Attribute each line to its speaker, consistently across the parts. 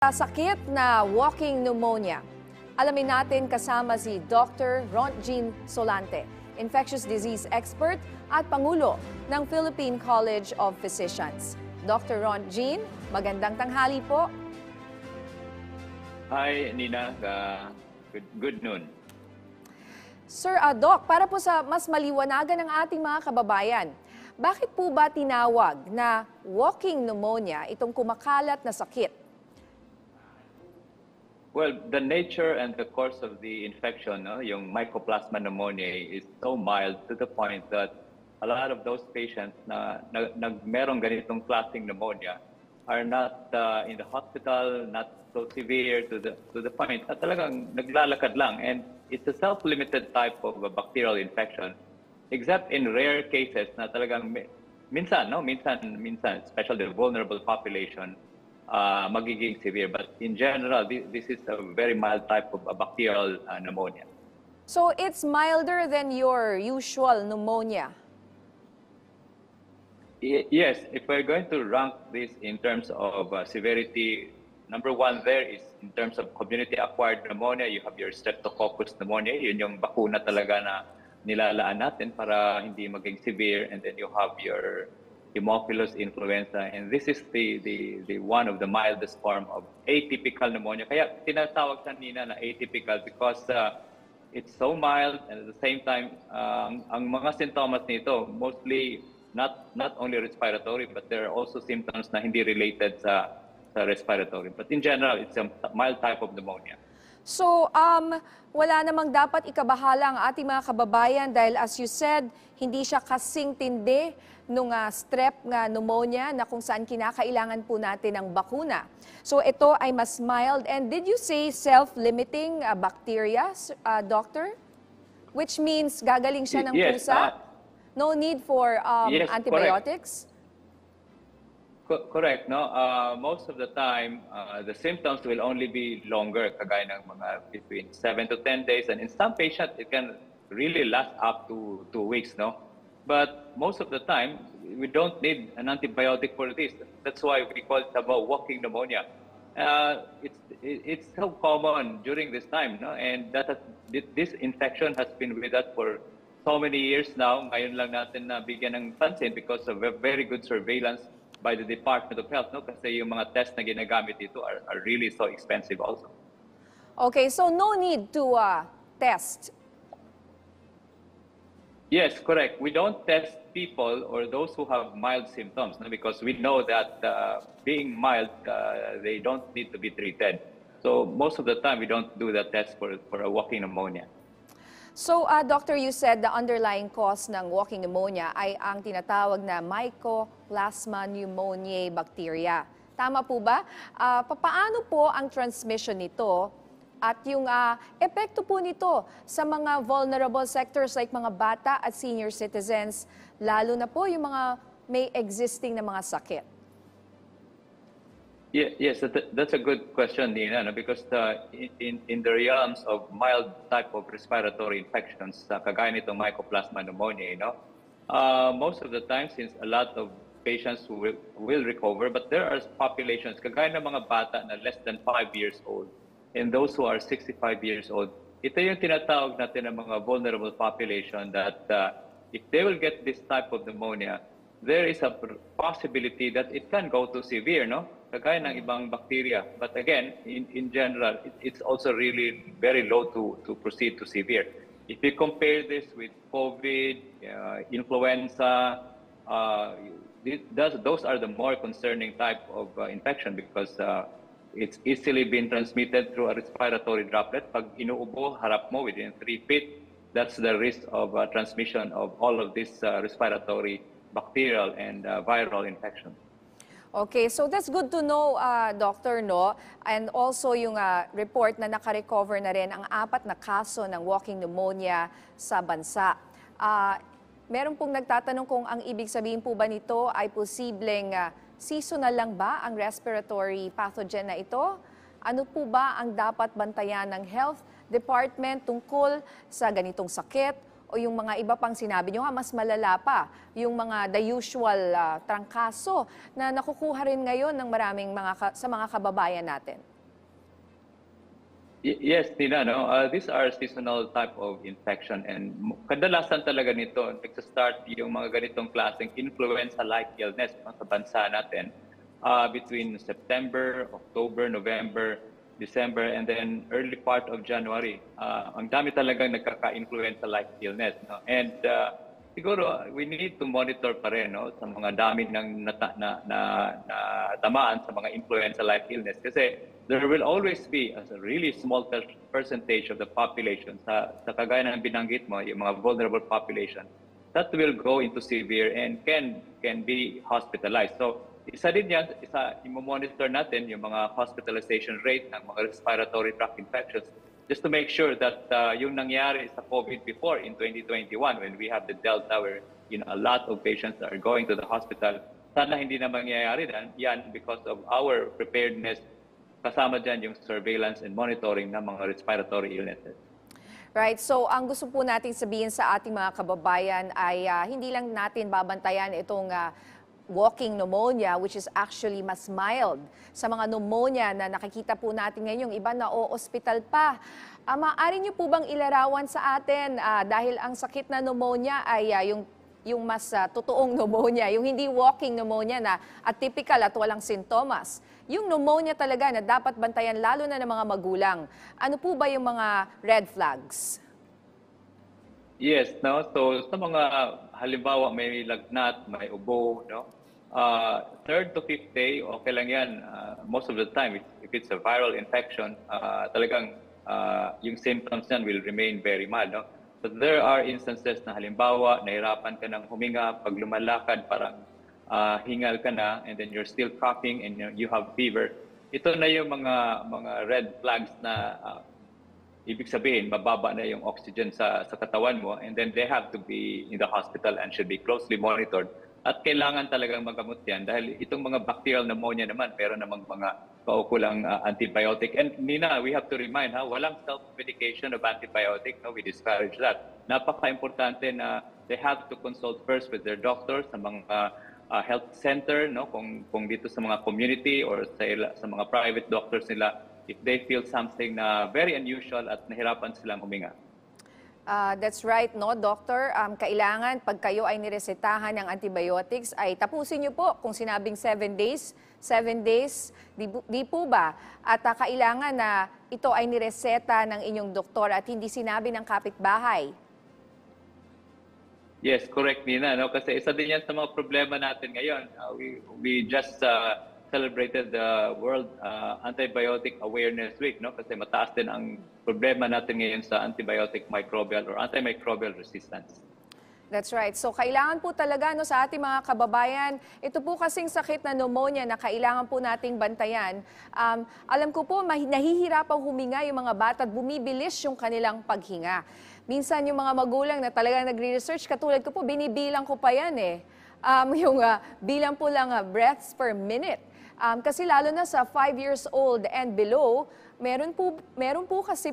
Speaker 1: Sakit na walking pneumonia. Alamin natin kasama si Dr. Rontjean Solante, infectious disease expert at Pangulo ng Philippine College of Physicians. Dr. Rontjean, magandang tanghali po.
Speaker 2: Hi, Nina. Good noon.
Speaker 1: Sir, Doc, para po sa mas maliwanagan ng ating mga kababayan, bakit po ba tinawag na walking pneumonia itong kumakalat na sakit?
Speaker 2: Well, the nature and the course of the infection, yung Mycoplasma pneumoniae, is so mild to the point that a lot of those patients na merong ganitong klaseng pneumonia are not in the hospital, not so severe to the point na talagang naglalakad lang. And it's a self-limited type of a bacterial infection, except in rare cases na talagang minsan, especially the vulnerable population, magiging severe. But in general, this is a very mild type of a bacterial pneumonia.
Speaker 1: So it's milder than your usual pneumonia?
Speaker 2: Yes, if we're going to rank this in terms of severity, number one there is in terms of community-acquired pneumonia, you have your Streptococcus pneumoniae, yun yung bakuna talaga na nilalaan natin para hindi maging severe, and then you have your Haemophilus influenza, and this is the one of the mildest form of atypical pneumonia. Kaya tinatawag siya, Nina, na atypical because it's so mild, and at the same time, ang mga sintomas nito mostly not only respiratory, but there are also symptoms na hindi related sa respiratory. But in general, it's a mild type of pneumonia.
Speaker 1: So, wala namang dapat ikabahala ang ating mga kababayan dahil as you said, hindi siya kasing tindi nung strep nga pneumonia na kung saan kinakailangan po natin ng bakuna. So, ito ay mas mild. And did you say self-limiting bacteria, doctor? Which means gagaling siya ng pusa? No need for
Speaker 2: yes,
Speaker 1: antibiotics?
Speaker 2: Correct. No, most of the time, the symptoms will only be longer, kagaya ng mga between 7 to 10 days, and in some patients, it can really last up to 2 weeks. No, but most of the time, we don't need an antibiotic for this. That's why we call it about walking pneumonia. It's so common during this time, no, and this infection has been with us for so many years now. Ngayon lang natin na bigyan ng pansin because of a very good surveillance by the Department of Health, no? Kasi yung mga tests na ginagamit dito are really so expensive also.
Speaker 1: Okay, so no need to test.
Speaker 2: Yes, correct. We don't test people or those who have mild symptoms, no? Because we know that being mild, they don't need to be treated. So most of the time, we don't do the test for a walking pneumonia.
Speaker 1: So, Doctor, you said the underlying cause ng walking pneumonia ay ang tinatawag na Mycoplasma pneumoniae bacteria. Tama po ba? Paano po ang transmission nito at yung epekto po nito sa mga vulnerable sectors like mga bata at senior citizens, lalo na po yung mga may existing na mga sakit?
Speaker 2: Yes, that's a good question, Nina, because in the realms of mild type of respiratory infections, kagaya nitong Mycoplasma pneumoniae, most of the time, since a lot of patients who will recover, but there are populations, kagaya ng mga bata na less than 5 years old, and those who are 65 years old, ito yung tinatawag natin ng mga vulnerable population that if they will get this type of pneumonia, there is a possibility that it can go to severe, no? Kagaya ng ibang bacteria. But again, in general, it's also really very low to proceed to severe. If you compare this with COVID, influenza, those are the more concerning type of infection because it's easily been transmitted through a respiratory droplet. Pag inuubo, harap mo within 3 feet, that's the risk of transmission of all of this respiratory bacterial and viral infection.
Speaker 1: Okay, so that's good to know, Doctor, no? And also yung report na nakarecover na rin ang 4 na kaso ng walking pneumonia sa bansa. Meron pong nagtatanong kung ang ibig sabihin po ba nito ay posibleng seasonal lang ba ang respiratory pathogen na ito? Ano po ba ang dapat bantayan ng Health Department tungkol sa ganitong sakit? o yung mga iba pang sinabi nyo nga, mas malala pa, yung mga the usual trangkaso na nakukuha rin ngayon ng maraming sa mga kababayan natin?
Speaker 2: Yes, Tina, no? These are seasonal type of infection and kadalasan talaga nito, nagsa-start yung mga ganitong klaseng influenza-like illness no, sa bansa natin between September, October, November, December, and then early part of January. Ang dami talagang nagkaka-influenza-like illness. No? And siguro, we need to monitor pa rin no, sa mga dami ng tamaan sa mga influenza-like illness kasi there will always be a really small percentage of the population sa kagaya ng binanggit mo, yung mga vulnerable population, that will go into severe and can be hospitalized. So, isa din yan, i-monitor natin yung mga hospitalization rate ng mga respiratory tract infections just to make sure that yung nangyari sa COVID before in 2021 when we have the Delta where a lot of patients are going to the hospital, sana hindi na mangyayari yan because of our preparedness. Kasama dyan yung surveillance and monitoring ng mga respiratory illnesses.
Speaker 1: Right. So, ang gusto po natin sabihin sa ating mga kababayan ay hindi lang natin babantayan itong walking pneumonia, which is actually mas mild sa mga pneumonia na nakikita po natin ngayon. Yung iba na ospital pa. Maaari niyo po bang ilarawan sa atin dahil ang sakit na pneumonia ay yung mas totoong pneumonia, yung hindi walking pneumonia na atypical at walang sintomas. Yung pneumonia talaga na dapat bantayan lalo na ng mga magulang. Ano po ba yung mga red flags?
Speaker 2: Yes, no. So sa mga halimbawa may lagnat, may ubo, no. Third to fifth day, okay lang yan. Most of the time, if it's a viral infection, talagang yung symptoms niyan will remain very mild, no. But there are instances na halimbawa nahirapan ka ng huminga, pag lumalakad parang hingal ka na and then you're still coughing and you have fever. Ito na yung mga red flags na ibig sabihin mababa na yung oxygen sa katawan mo and then they have to be in the hospital and should be closely monitored. At kailangan talagang magamot yan dahil itong mga bacterial pneumonia naman meron namang mga kaukulang antibiotic. And Nina, we have to remind, walang self-medication of antibiotic. No? We discourage that. Napaka-importante na they have to consult first with their doctors sa mga health center, no? Kung dito sa mga community or sa mga private doctors nila, if they feel something na very unusual at nahirapan silang huminga.
Speaker 1: That's right, no, Doctor? Kailangan, pag kayo ay niresetahan ng antibiotics, ay tapusin niyo po kung sinabing 7 days, di po ba? At kailangan na ito ay nireseta ng inyong doktor at hindi sinabi ng kapitbahay.
Speaker 2: Yes, correct, Nina. No? Kasi isa din yan sa mga problema natin ngayon. We just celebrated the World Antibiotic Awareness Week, no? Kasi mataas din ang problema natin ngayon sa antibiotic microbial or antimicrobial resistance.
Speaker 1: That's right. So kailangan po talaga no, sa ating mga kababayan, ito po kasing sakit na pneumonia na kailangan po nating bantayan. Alam ko po, nahihirapang huminga yung mga bata at bumibilis yung kanilang paghinga. Minsan yung mga magulang na talagang nagre-research, katulad ko po, binibilang ko pa yan eh. Yung bilang po lang breaths per minute. Kasi lalo na sa 5 years old and below, meron po kasi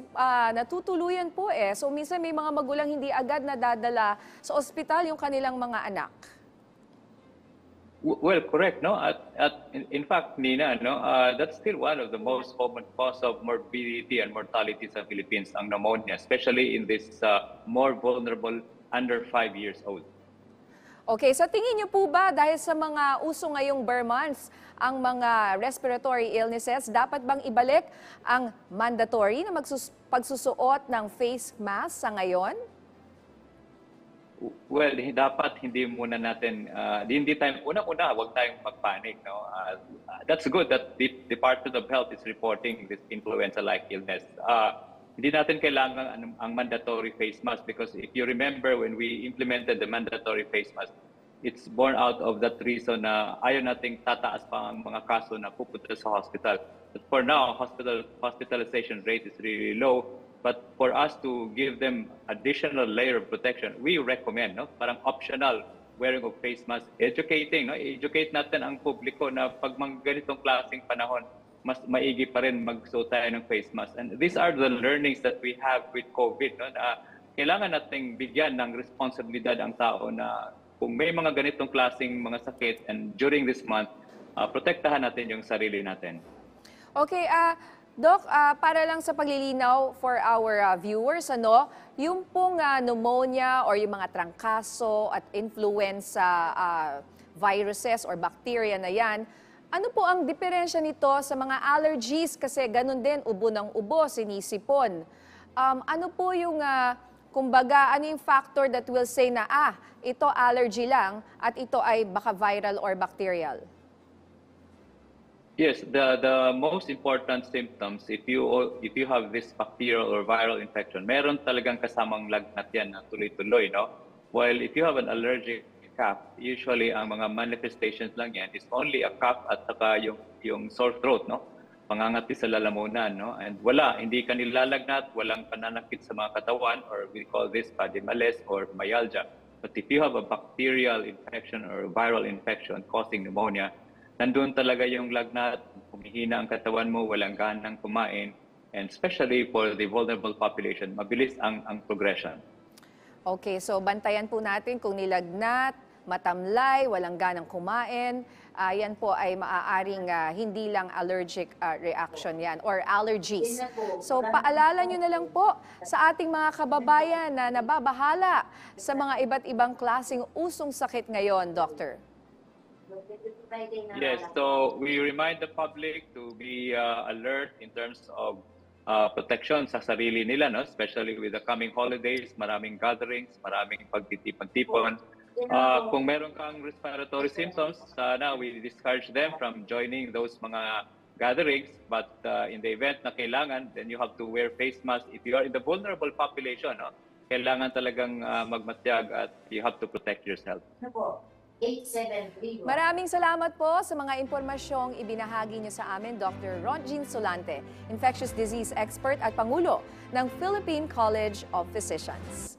Speaker 1: natutuluyan po eh. So minsan may mga magulang hindi agad nadadala sa ospital yung kanilang mga anak.
Speaker 2: Well, correct, no? In fact, Nina, no, that's still one of the most common cause of morbidity and mortality sa Philippines, ang pneumonia, especially in this more vulnerable under 5 years old.
Speaker 1: Okay, sa tingin niyo po ba dahil sa mga uso ngayong bare months, ang mga respiratory illnesses, dapat bang ibalik ang mandatory na pagsusuot ng face mask sa ngayon?
Speaker 2: Well, dapat hindi muna natin, hindi tayo, unang-una, huwag tayong magpanic. No? That's good that the Department of Health is reporting this influenza-like illness. Hindi natin kailangan ang mandatory face mask because if you remember when we implemented the mandatory face mask, it's born out of that reason na ayaw nating tataas pa ang mga kaso na pupunta sa hospital. But for now, hospitalization rate is really low. But for us to give them additional layer of protection, we recommend, no? Parang optional wearing of face mask, educating, no? Educate natin ang publiko na pag mga ganitong klaseng panahon, mas maigi pa rin magsuot tayo ng face mask. And these are the learnings that we have with COVID, no? kailangan nating bigyan ng responsibilidad ang tao na kung may mga ganitong klaseng mga sakit and during this month, protektahan natin yung sarili natin.
Speaker 1: Okay, Doc, para lang sa paglilinaw for our viewers, yung pong pneumonia or yung mga trangkaso at influenza viruses or bacteria na yan, ano po ang diferensya nito sa mga allergies? Kasi ganun din, ubo ng ubo, sinisipon. Ano po yung, kumbaga, ano yung factor that will say na, ito allergy lang at ito ay baka viral or bacterial?
Speaker 2: Yes, the most important symptoms if you have this bacterial or viral infection, meron talagang kasamang lagnat yan na tuloy-tuloy, no? While if you have an allergic cough, usually ang mga manifestations lang yan is only a cough at saka yung sore throat, no? Pangangati sa lalamunan, no? And hindi ka nilalagnat, walang pananakit sa mga katawan, or we call this body malaise or myalgia. But if you have a bacterial infection or viral infection causing pneumonia, nandun talaga yung lagnat, humihina ang katawan mo, walang ganang kumain, and especially for the vulnerable population, mabilis ang progression.
Speaker 1: Okay, so bantayan po natin kung nilagnat, matamlay, walang ganang kumain. Yan po ay maaaring hindi lang allergic reaction yan or allergies. So paalala nyo na lang po sa ating mga kababayan na nababahala sa mga iba't ibang klaseng usong sakit ngayon, Doctor.
Speaker 2: Yes, so we remind the public to be alert in terms of protection sa sarili nila, no? Especially with the coming holidays, maraming gatherings, maraming pagtitipon-tipon. Kung meron kang respiratory symptoms, sana we discourage them from joining those mga gatherings. But in the event na kailangan, then you have to wear face mask. If you are in the vulnerable population, no? Kailangan talagang magmatyag at you have to protect yourself.
Speaker 1: Maraming salamat po sa mga impormasyong ibinahagi niyo sa amin, Dr. Ronjin Solante, infectious disease expert at Pangulo ng Philippine College of Physicians.